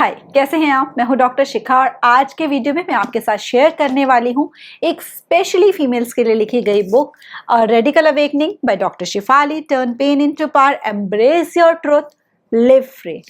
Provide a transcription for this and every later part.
हाय, कैसे हैं आप? मैं हूं डॉक्टर शिखा और आज के वीडियो में मैं आपके साथ शेयर करने वाली हूं एक स्पेशली फीमेल्स के लिए लिखी गई book radical awakening by doctor Shifali. Turn pain into power, embrace your truth, live free.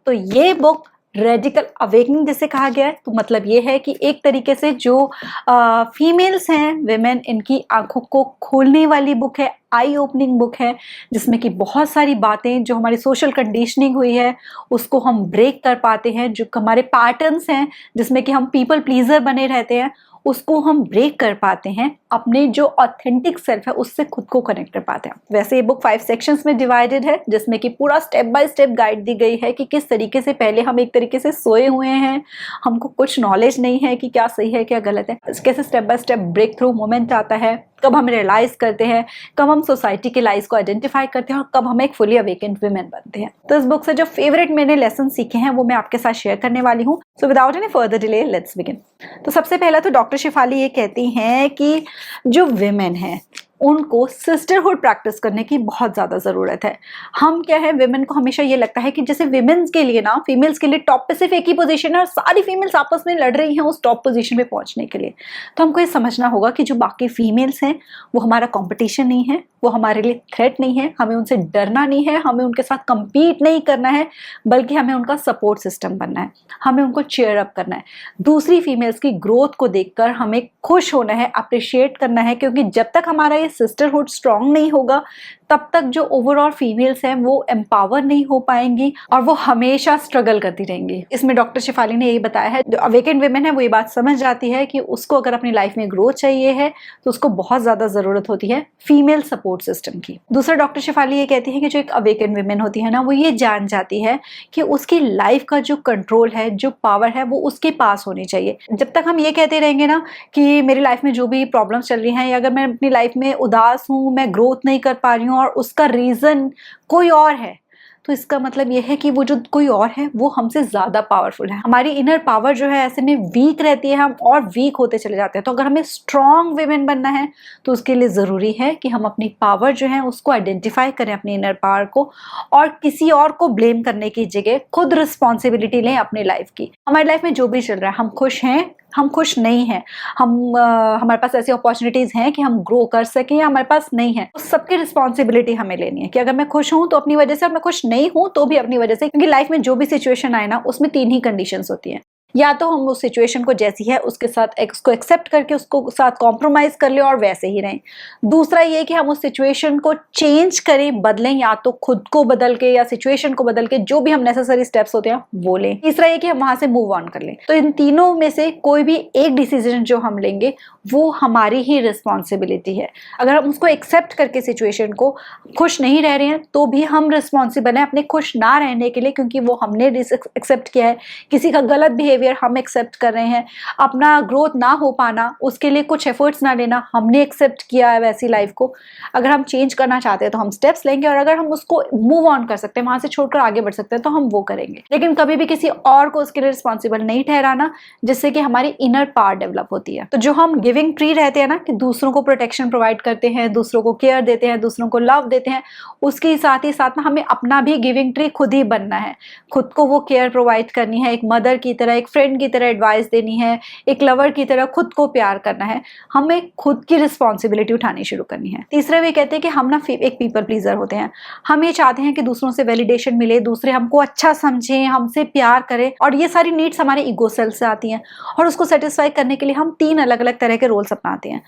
तो ये बुक रेडिकल अवेकनिंग जिसे कहा गया है, तो मतलब ये है कि एक तरीके से जो फीमेल्स हैं, विमेन, इनकी आंखों को खोलने वाली बुक है, आई ओपनिंग बुक है, जिसमें कि बहुत सारी बातें जो हमारी सोशल कंडीशनिंग हुई है उसको हम ब्रेक कर पाते हैं। जो हमारे पैटर्न्स हैं जिसमें कि हम पीपल प्लीजर बने रहते हैं, उसको हम ब्रेक कर पाते हैं, अपने जो ऑथेंटिक सेल्फ है उससे खुद को कनेक्ट कर पाते हैं। वैसे ये बुक 5 सेक्शंस में डिवाइडेड है, जिसमें कि पूरा स्टेप बाय स्टेप गाइड दी गई है कि किस तरीके से पहले हम एक तरीके से सोए हुए हैं, हमको कुछ नॉलेज नहीं है कि क्या सही है क्या गलत है, कैसे step by step breakthrough moment आता है, कब हम रियलाइज करते हैं, कब हम सोसाइटी के लाइज को आइडेंटिफाई करते हैं और कब हम एक फुली अवेकेंड वुमेन बनते हैं। तो इस बुक से जो फेवरेट मैंने लेसन सीखे हैं वो मैं आपके साथ शेयर करने वाली हूँ। So without any further delay let's begin. तो सबसे पहला तो डॉक्टर शिफाली ये कहती हैं कि जो विमेन है उनको सिस्टरहुड प्रैक्टिस करने की बहुत ज़्यादा ज़रूरत है। हम क्या है, विमेन को हमेशा ये लगता है कि जैसे विमेन्स के लिए ना, फीमेल्स के लिए टॉप पे सिर्फ एक ही पोजीशन है और सारी फीमेल्स आपस में लड़ रही हैं उस टॉप पोजीशन पे पहुंचने के लिए। तो हमको ये समझना होगा कि जो बाकी फीमेल्स हैं वो हमारा कॉम्पिटिशन नहीं है, वो हमारे लिए थ्रेट नहीं है, हमें उनसे डरना नहीं है, हमें उनके साथ कम्पीट नहीं करना है, बल्कि हमें उनका सपोर्ट सिस्टम बनना है, हमें उनको चेयर अप करना है। दूसरी फीमेल्स की ग्रोथ को देखकर हमें खुश होना है, अप्रिशिएट करना है, क्योंकि जब तक हमारा ये सिस्टरहुड स्ट्रांग नहीं होगा तब तक जो ओवरऑल फीमेल्स हैं वो एम्पावर नहीं हो पाएंगी और वो हमेशा स्ट्रगल करती रहेंगी। इसमें डॉक्टर शिफाली ने यही बताया है, जो अवेकेंड विमेन है वो ये बात समझ जाती है कि उसको अगर अपनी लाइफ में ग्रोथ चाहिए है तो उसको बहुत ज्यादा जरूरत होती है फीमेल सपोर्ट सिस्टम की। दूसरा डॉक्टर शिफाली ये कहती है कि जो एक अवेकेंड विमेन होती है ना, वो ये जान जाती है कि उसकी लाइफ का जो कंट्रोल है, जो पावर है, वो उसके पास होनी चाहिए। जब तक हम ये कहते रहेंगे ना कि मेरी लाइफ में जो भी प्रॉब्लम्स चल रही हैं, या अगर मैं अपनी लाइफ में उदास हूँ, मैं ग्रोथ नहीं कर पा रही हूँ और उसका रीजन कोई और है, तो इसका मतलब यह है कि वो जो कोई और है वो हमसे ज्यादा पावरफुल है। हमारी इनर पावर जो है ऐसे में वीक रहती है, हम और वीक होते चले जाते हैं। तो अगर हमें स्ट्रॉन्ग विमेन बनना है तो उसके लिए जरूरी है कि हम अपनी पावर जो है उसको आइडेंटिफाई करें, अपनी इनर पावर को, और किसी और को ब्लेम करने की जगह खुद रिस्पॉन्सिबिलिटी लें अपनी लाइफ की। हमारी लाइफ में जो भी चल रहा है, हम खुश हैं, हम खुश नहीं हैं, हमारे पास ऐसी अपॉर्चुनिटीज हैं कि हम ग्रो कर सकें, या हमारे पास नहीं है, उस सबकी रिस्पॉन्सिबिलिटी हमें लेनी है कि अगर मैं खुश हूं तो अपनी वजह से, और मैं खुश नहीं हूं तो भी अपनी वजह से। क्योंकि लाइफ में जो भी सिचुएशन आए ना, उसमें 3 ही कंडीशंस होती हैं। या तो हम उस सिचुएशन को जैसी है उसके साथ उसको एक्सेप्ट करके उसको साथ कॉम्प्रोमाइज कर ले और वैसे ही रहें। दूसरा ये कि हम उस सिचुएशन को चेंज करें, बदलें, या तो खुद को बदल के या सिचुएशन को बदल के जो भी हम नेसेसरी स्टेप्स होते हैं वो लें। तीसरा ये कि हम वहां से मूव ऑन कर लें। तो इन तीनों में से कोई भी एक डिसीजन जो हम लेंगे वो हमारी ही रिस्पॉन्सिबिलिटी है। अगर हम उसको एक्सेप्ट करके सिचुएशन को, खुश नहीं रह रहे हैं तो भी हम रिस्पॉन्सिबल हैं अपने खुश ना रहने के लिए, क्योंकि वो हमने एक्सेप्ट किया है। किसी का गलत बिहेवियर हम एक्सेप्ट कर रहे हैं, अपना ग्रोथ ना हो पाना, उसके लिए कुछ एफर्ट्स ना लेना, हमने एक्सेप्ट किया है वैसी लाइफ को। अगर हम चेंज करना चाहते हैं तो हम स्टेप्स लेंगे, और अगर हम उसको मूव ऑन कर सकते हैं, वहां से छोड़कर आगे बढ़ सकते हैं, तो हम वो करेंगे। लेकिन कभी भी किसी और को उसके लिए रिस्पॉन्सिबल नहीं ठहराना, जिससे कि हमारी इनर पावर डेवलप होती है। तो जो हम गिविंग ट्री रहते हैं ना, कि दूसरों को प्रोटेक्शन प्रोवाइड करते हैं, दूसरों को केयर देते हैं, दूसरों को लव देते हैं, उसके साथ ही साथ ना हमें अपना भी गिविंग ट्री खुद ही बनना है। खुद को वो केयर प्रोवाइड करनी है, एक मदर की तरह, एक फ्रेंड की तरह एडवाइस देनी है, एक लवर की तरह खुद को प्यार करना है। हमें खुद की रिस्पॉन्सिबिलिटी उठानी शुरू करनी है। तीसरा वे कहते हैं कि हम ना एक पीपल प्लीजर होते हैं। हम ये चाहते हैं कि दूसरों से वैलिडेशन मिले, दूसरे हमको अच्छा समझें, हमसे प्यार करें, और ये सारी नीड्स हमारे ईगो सेल्फ से आती हैं, और उसको सेटिस्फाई करने के लिए हम 3 अलग अलग तरह के रोल्स अपनाते हैं।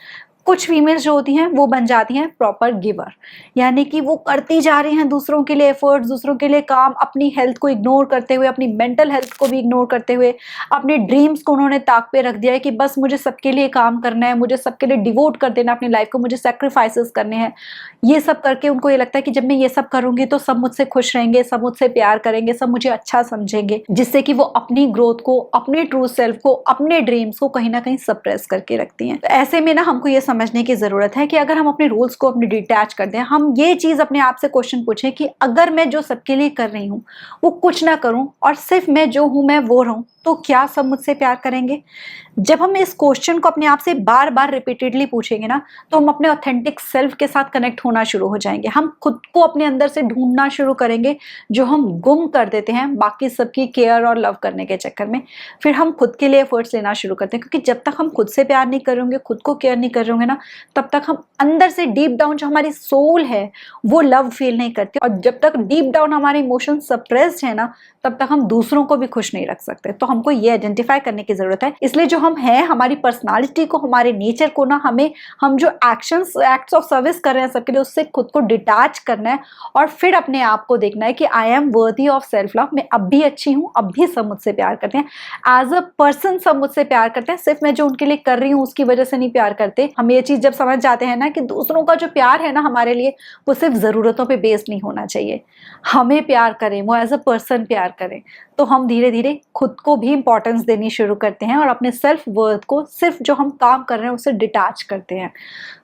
कुछ फीमेल्स जो होती हैं वो बन जाती हैं प्रॉपर गिवर, यानी कि वो करती जा रही हैं दूसरों के लिए एफर्ट्स, दूसरों के लिए काम, अपनी हेल्थ को इग्नोर करते हुए, अपनी मेंटल हेल्थ को भी इग्नोर करते हुए, अपने ड्रीम्स को उन्होंने ताक पे रख दिया है कि बस मुझे सबके लिए काम करना है, मुझे सबके लिए डिवोट कर देना अपनी लाइफ को, मुझे सैक्रिफाइसेस करने हैं। ये सब करके उनको ये लगता है कि जब मैं ये सब करूंगी तो सब मुझसे खुश रहेंगे, सब मुझसे प्यार करेंगे, सब मुझे अच्छा समझेंगे, जिससे कि वो अपनी ग्रोथ को, अपने ट्रू सेल्फ को, अपने ड्रीम्स को कहीं ना कहीं सप्रेस करके रखती हैं। तो ऐसे में ना हमको ये समझने की जरूरत है कि अगर हम अपने रूल्स को अपने डिटैच कर दें, हम ये चीज अपने आप से क्वेश्चन पूछें कि अगर मैं जो सबके लिए कर रही हूँ वो कुछ ना करूं और सिर्फ मैं जो हूं मैं वो रहूं, तो क्या सब मुझसे प्यार करेंगे? जब हम इस क्वेश्चन को अपने आप से बार बार रिपीटेडली पूछेंगे ना, तो हम अपने ऑथेंटिक सेल्फ के साथ कनेक्ट होना शुरू हो जाएंगे। हम खुद को अपने अंदर से ढूंढना शुरू करेंगे, जो हम गुम कर देते हैं बाकी सबकी केयर और लव करने के चक्कर में। फिर हम खुद के लिए एफर्ट्स लेना शुरू करते हैं, क्योंकि जब तक हम खुद से प्यार नहीं करेंगे, खुद को केयर नहीं करेंगे ना, तब तक हम अंदर से डीप डाउन जो हमारी सोल है वो लव फील नहीं करती। और जब तक डीप डाउन हमारे इमोशन सप्रेस्ड है ना, तब तक हम दूसरों को भी खुश नहीं रख सकते। तो हमको ये आइडेंटिफाई करने की जरूरत है। इसलिए जो हम हैं, हमारी पर्सनालिटी को, हमारे नेचर को ना, हम जो एक्ट्स ऑफ सर्विस कर रहे हैं सबके लिए, उससे खुद को डिटैच करना है और फिर अपने आप को देखना है कि I am worthy of self love. मैं अब भी अच्छी हूँ, अब भी सब मुझसे प्यार करते हैं, एज अ पर्सन सब मुझसे प्यार करते हैं। सिर्फ मैं जो उनके लिए कर रही हूँ उसकी वजह से नहीं प्यार करते। हम ये चीज जब समझ जाते हैं ना कि दूसरों का जो प्यार है ना हमारे लिए, वो सिर्फ जरूरतों पे बेस्ड नहीं होना चाहिए। हमें प्यार करें, वो एज अ पर्सन प्यार करें, तो हम धीरे धीरे खुद को भी इंपॉर्टेंस देनी शुरू करते हैं और अपने सेल्फ वर्थ को सिर्फ जो हम काम कर रहे हैं उससे डिटैच करते हैं।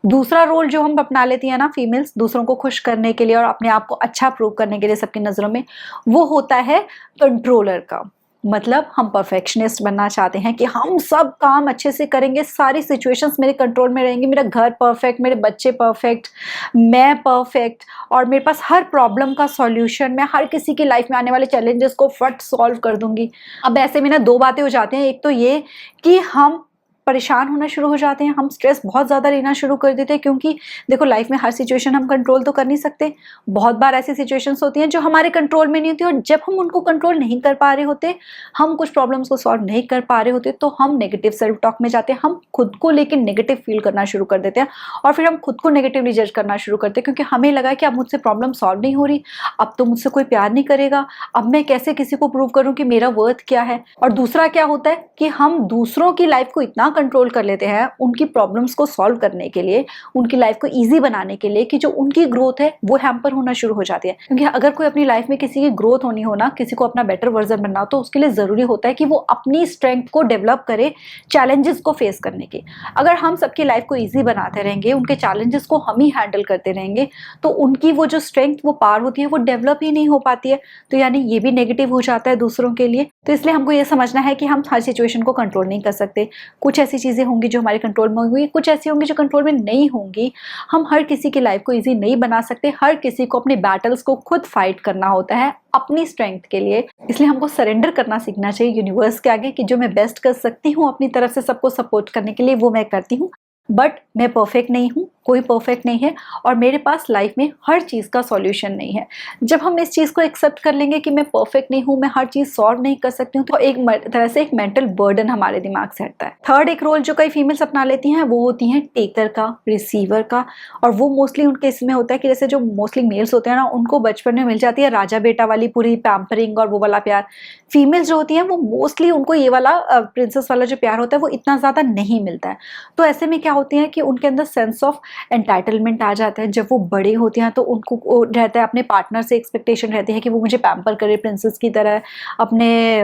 दूसरा रोल जो हम अपना लेती हैं ना फीमेल्स, दूसरों को खुश करने के लिए और अपने आप को अच्छा प्रूव करने के लिए सबकी नजरों में, वो होता है कंट्रोलर का। मतलब हम परफेक्शनिस्ट बनना चाहते हैं कि हम सब काम अच्छे से करेंगे, सारी सिचुएशंस मेरे कंट्रोल में रहेंगी, मेरा घर परफेक्ट, मेरे बच्चे परफेक्ट, मैं परफेक्ट, और मेरे पास हर प्रॉब्लम का सॉल्यूशन, मैं हर किसी की लाइफ में आने वाले चैलेंजेस को फट सॉल्व कर दूंगी। अब ऐसे में ना दो बातें हो जाती हैं। एक तो ये कि हम परेशान होना शुरू हो जाते हैं, हम स्ट्रेस बहुत ज़्यादा लेना शुरू कर देते हैं, क्योंकि देखो लाइफ में हर सिचुएशन हम कंट्रोल तो कर नहीं सकते। बहुत बार ऐसी सिचुएशंस होती हैं जो हमारे कंट्रोल में नहीं होती, और जब हम उनको कंट्रोल नहीं कर पा रहे होते, हम कुछ प्रॉब्लम्स को सॉल्व नहीं कर पा रहे होते, तो हम नेगेटिव सेल्फ टॉक में जाते हैं। हम खुद को लेकिन नेगेटिव फील करना शुरू कर देते हैं और फिर हम खुद को नेगेटिवली जज करना शुरू करते हैं, क्योंकि हमें लगा कि अब मुझसे प्रॉब्लम सॉल्व नहीं हो रही, अब तो मुझसे कोई प्यार नहीं करेगा, अब मैं कैसे किसी को प्रूव करूँ कि मेरा वर्थ क्या है। और दूसरा क्या होता है कि हम दूसरों की लाइफ को इतना कंट्रोल कर लेते हैं उनकी प्रॉब्लम्स को सॉल्व करने के लिए, उनकी लाइफ को इजी बनाने के लिए, कि जो उनकी ग्रोथ है वो हैम्पर होना शुरू हो जाती है। क्योंकि अगर कोई अपनी लाइफ में किसी की ग्रोथ होनी हो ना, किसी को अपना बेटर वर्जन बनना हो, तो उसके लिए जरूरी होता है कि वो अपनी स्ट्रेंथ को डेवलप करे चैलेंजेस को फेस करने की। अगर हम सबकी लाइफ को ईजी बनाते रहेंगे, उनके चैलेंजेस को हम ही हैंडल करते रहेंगे, तो उनकी वो जो स्ट्रेंथ, वो पावर होती है, वो डेवलप ही नहीं हो पाती है। तो यानी ये भी नेगेटिव हो जाता है दूसरों के लिए। तो इसलिए हमको ये समझना है कि हम हर सिचुएशन को कंट्रोल नहीं कर सकते। कुछ ऐसी चीजें होंगी जो हमारे कंट्रोल में होंगी, कुछ ऐसी होंगी जो कंट्रोल में नहीं होंगी। हम हर किसी की लाइफ को इजी नहीं बना सकते। हर किसी को अपने बैटल्स को खुद फाइट करना होता है अपनी स्ट्रेंथ के लिए। इसलिए हमको सरेंडर करना सीखना चाहिए यूनिवर्स के आगे कि जो मैं बेस्ट कर सकती हूँ अपनी तरफ से सबको सपोर्ट करने के लिए, वो मैं करती हूँ। बट मैं परफेक्ट नहीं हूँ, कोई परफेक्ट नहीं है, और मेरे पास लाइफ में हर चीज़ का सॉल्यूशन नहीं है। जब हम इस चीज़ को एक्सेप्ट कर लेंगे कि मैं परफेक्ट नहीं हूँ, मैं हर चीज़ सॉल्व नहीं कर सकती हूँ, तो एक तरह से एक मेंटल बर्डन हमारे दिमाग से हटता है। थर्ड एक रोल जो कई फीमेल्स अपना लेती हैं, वो होती हैं टेकर का, रिसीवर का। और वो मोस्टली उनके इसमें होता है कि जैसे जो मोस्टली मेल्स होते हैं ना, उनको बचपन में मिल जाती है राजा बेटा वाली पूरी पैम्परिंग और वो वाला प्यार। फीमेल्स जो होती हैं वो मोस्टली उनको ये वाला प्रिंसेस वाला जो प्यार होता है वो इतना ज़्यादा नहीं मिलता है। तो ऐसे में क्या होती है कि उनके अंदर सेंस ऑफ एंटाइटलमेंट आ जाता है। जब वो बड़े होते हैं तो उनको रहता है, अपने पार्टनर से एक्सपेक्टेशन रहती है कि वो मुझे पैम्पर करे प्रिंसेस की तरह। अपने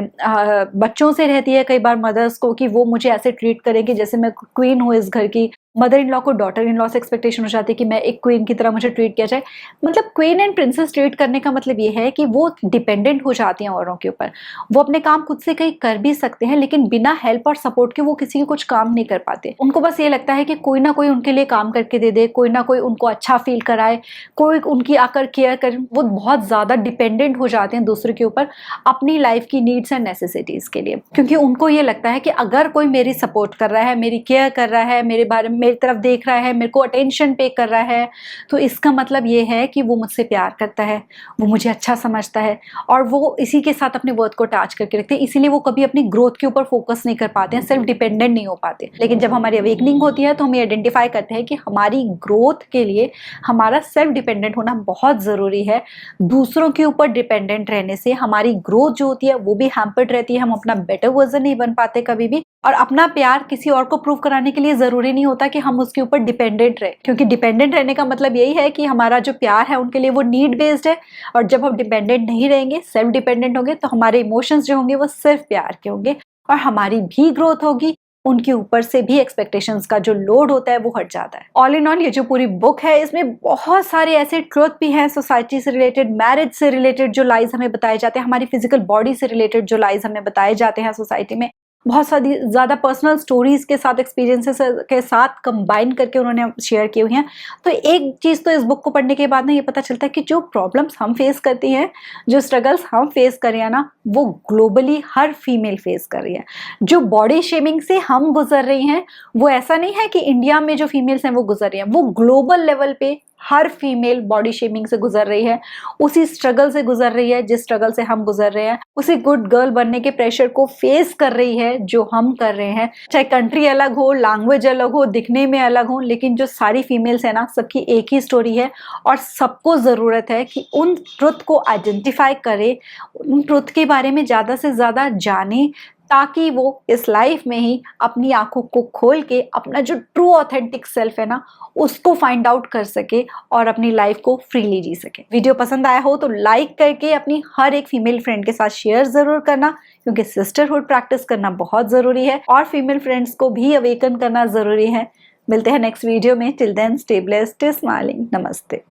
बच्चों से रहती है कई बार मदर्स को कि वो मुझे ऐसे ट्रीट करेंगे जैसे मैं क्वीन हूँ इस घर की। मदर इन लॉ को डॉटर इन लॉ से एक्सपेक्टेशन हो जाती है कि मैं एक क्वीन की तरह मुझे ट्रीट किया जाए। मतलब क्वीन एंड प्रिंसेस ट्रीट करने का मतलब ये है कि वो डिपेंडेंट हो जाती हैं औरों के ऊपर। वो अपने काम खुद से कहीं कर भी सकते हैं, लेकिन बिना हेल्प और सपोर्ट के वो किसी के कुछ काम नहीं कर पाते। उनको बस ये लगता है कि कोई ना कोई उनके लिए काम करके दे दे, कोई ना कोई उनको अच्छा फील कराए, कोई उनकी आकर केयर करे। वो बहुत ज़्यादा डिपेंडेंट हो जाते हैं दूसरे के ऊपर अपनी लाइफ की नीड्स एंड नेसेसिटीज़ के लिए, क्योंकि उनको ये लगता है कि अगर कोई मेरी सपोर्ट कर रहा है, मेरी केयर कर रहा है, मेरे बारे में मेरी तरफ देख रहा है, मेरे को अटेंशन पे कर रहा है, तो इसका मतलब ये है कि वो मुझसे प्यार करता है, वो मुझे अच्छा समझता है, और वो इसी के साथ अपने वर्थ को अटैच करके रखते हैं। इसीलिए वो कभी अपनी ग्रोथ के ऊपर फोकस नहीं कर पाते हैं, सेल्फ डिपेंडेंट नहीं हो पाते। लेकिन जब हमारी अवेकनिंग होती है तो हम ये आइडेंटिफाई करते हैं कि हमारी ग्रोथ के लिए हमारा सेल्फ डिपेंडेंट होना बहुत ज़रूरी है। दूसरों के ऊपर डिपेंडेंट रहने से हमारी ग्रोथ जो होती है वो भी हैम्पर्ड रहती है। हम अपना बेटर वर्जन नहीं बन पाते कभी भी। और अपना प्यार किसी और को प्रूव कराने के लिए जरूरी नहीं होता कि हम उसके ऊपर डिपेंडेंट रहे, क्योंकि डिपेंडेंट रहने का मतलब यही है कि हमारा जो प्यार है उनके लिए वो नीड बेस्ड है। और जब हम डिपेंडेंट नहीं रहेंगे, सेल्फ डिपेंडेंट होंगे, तो हमारे इमोशंस जो होंगे वो सिर्फ प्यार के होंगे, और हमारी भी ग्रोथ होगी, उनके ऊपर से भी एक्सपेक्टेशंस का जो लोड होता है वो हट जाता है। ऑल इन ऑल ये जो पूरी बुक है इसमें बहुत सारे ऐसे ट्रुथ भी हैं सोसाइटी से रिलेटेड, मैरिज से रिलेटेड जो लाइज हमें बताए जाते हैं, हमारी फिजिकल बॉडी से रिलेटेड जो लाइज हमें बताए जाते हैं सोसाइटी में, बहुत सारी ज़्यादा पर्सनल स्टोरीज के साथ, एक्सपीरियंसेस के साथ कंबाइन करके उन्होंने शेयर की हुई हैं। तो एक चीज़ तो इस बुक को पढ़ने के बाद ना ये पता चलता है कि जो प्रॉब्लम्स हम फेस करती हैं, जो स्ट्रगल्स हम फेस कर रहे हैं ना, वो ग्लोबली हर फीमेल फेस कर रही है। जो बॉडी शेमिंग से हम गुजर रही हैं वो ऐसा नहीं है कि इंडिया में जो फीमेल्स हैं वो गुजर रही हैं, वो ग्लोबल लेवल पे हर फीमेल बॉडी शेमिंग से गुजर रही है, उसी स्ट्रगल से गुजर रही है जिस स्ट्रगल से हम गुजर रहे हैं, उसी गुड गर्ल बनने के प्रेशर को फेस कर रही है जो हम कर रहे हैं। चाहे कंट्री अलग हो, लैंग्वेज अलग हो, दिखने में अलग हो, लेकिन जो सारी फीमेल्स है ना, सबकी एक ही स्टोरी है और सबको ज़रूरत है कि उन ट्रुथ को आइडेंटिफाई करे, उन ट्रुथ के बारे में ज़्यादा से ज़्यादा जाने, ताकि वो इस लाइफ में ही अपनी आंखों को खोल के अपना जो ट्रू ऑथेंटिक सेल्फ है ना उसको फाइंड आउट कर सके और अपनी लाइफ को फ्रीली जी सके। वीडियो पसंद आया हो तो लाइक करके अपनी हर एक फीमेल फ्रेंड के साथ शेयर जरूर करना, क्योंकि सिस्टरहुड प्रैक्टिस करना बहुत जरूरी है और फीमेल फ्रेंड्स को भी अवेकन करना जरूरी है। मिलते हैं नेक्स्ट वीडियो में। Till then stay blessed, stay smiling. नमस्ते।